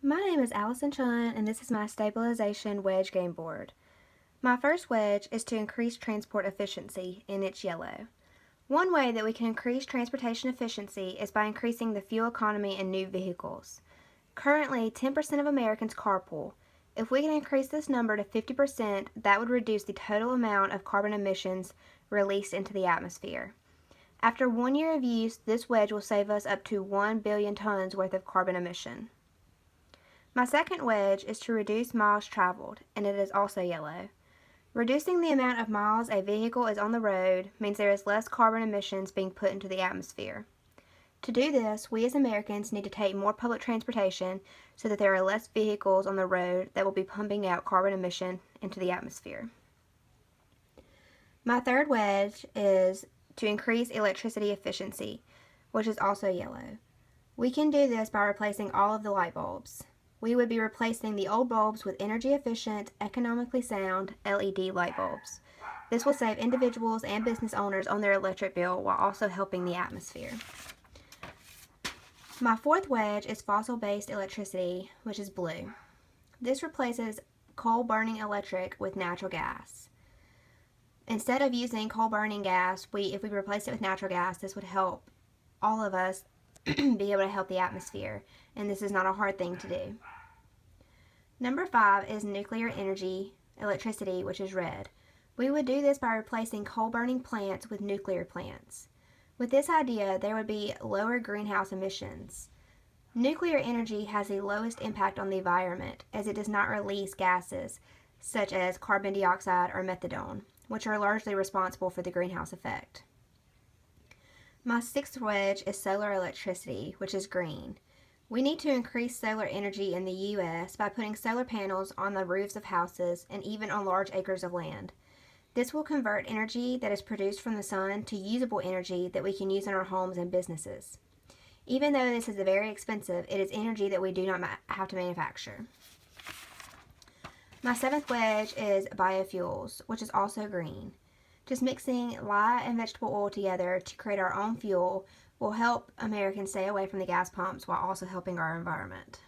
My name is Allison Chun, and this is my Stabilization Wedge game board. My first wedge is to increase transport efficiency, and it's yellow. One way that we can increase transportation efficiency is by increasing the fuel economy in new vehicles. Currently, 10% of Americans carpool. If we can increase this number to 50%, that would reduce the total amount of carbon emissions released into the atmosphere. After 1 year of use, this wedge will save us up to 1 billion tons worth of carbon emission. My second wedge is to reduce miles traveled, and it is also yellow. Reducing the amount of miles a vehicle is on the road means there is less carbon emissions being put into the atmosphere. To do this, we as Americans need to take more public transportation so that there are less vehicles on the road that will be pumping out carbon emission into the atmosphere. My third wedge is to increase electricity efficiency, which is also yellow. We can do this by replacing all of the light bulbs. We would be replacing the old bulbs with energy-efficient, economically sound LED light bulbs. This will save individuals and business owners on their electric bill while also helping the atmosphere. My fourth wedge is fossil-based electricity, which is blue. This replaces coal-burning electric with natural gas. Instead of using coal-burning gas, if we replace it with natural gas, this would help all of us be able to help the atmosphere, and this is not a hard thing to do. Number 5 is nuclear electricity, which is red. We would do this by replacing coal-burning plants with nuclear plants. With this idea, there would be lower greenhouse emissions. Nuclear energy has the lowest impact on the environment as it does not release gases such as carbon dioxide or methane, which are largely responsible for the greenhouse effect. My sixth wedge is solar electricity, which is green. We need to increase solar energy in the U.S. by putting solar panels on the roofs of houses and even on large acres of land. This will convert energy that is produced from the sun to usable energy that we can use in our homes and businesses. Even though this is very expensive, it is energy that we do not have to manufacture. My seventh wedge is biofuels, which is also green. Just mixing lye and vegetable oil together to create our own fuel will help Americans stay away from the gas pumps while also helping our environment.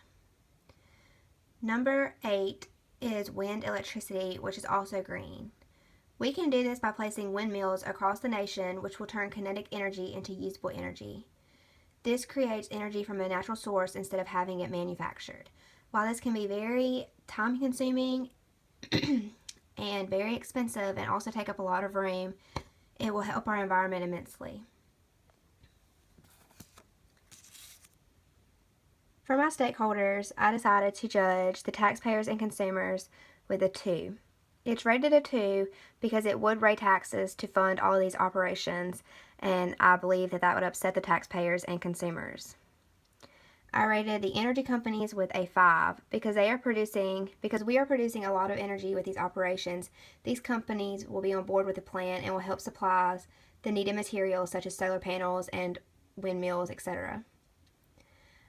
Number 8 is wind electricity, which is also green. We can do this by placing windmills across the nation, which will turn kinetic energy into usable energy. This creates energy from a natural source instead of having it manufactured. While this can be very time-consuming and very expensive and also take up a lot of room, it will help our environment immensely. For my stakeholders, I decided to judge the taxpayers and consumers with a 2. It's rated a 2 because it would raise taxes to fund all of these operations, and I believe that would upset the taxpayers and consumers. I rated the energy companies with a 5 because we are producing a lot of energy with these operations. These companies will be on board with the plan and will help supply the needed materials such as solar panels and windmills, etc.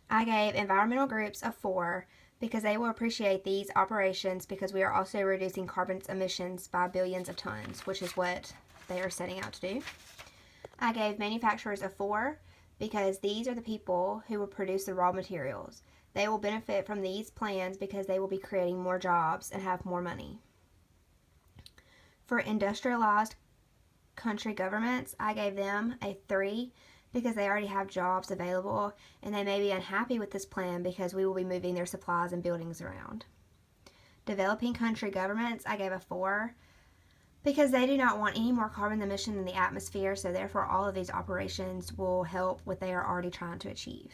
I gave environmental groups a 4 because they will appreciate these operations because we are also reducing carbon emissions by billions of tons, which is what they are setting out to do. I gave manufacturers a 4 because these are the people who will produce the raw materials. They will benefit from these plans because they will be creating more jobs and have more money. For industrialized country governments, I gave them a 3 because they already have jobs available and they may be unhappy with this plan because we will be moving their supplies and buildings around. Developing country governments, I gave a 4 because they do not want any more carbon emission in the atmosphere, so therefore all of these operations will help what they are already trying to achieve.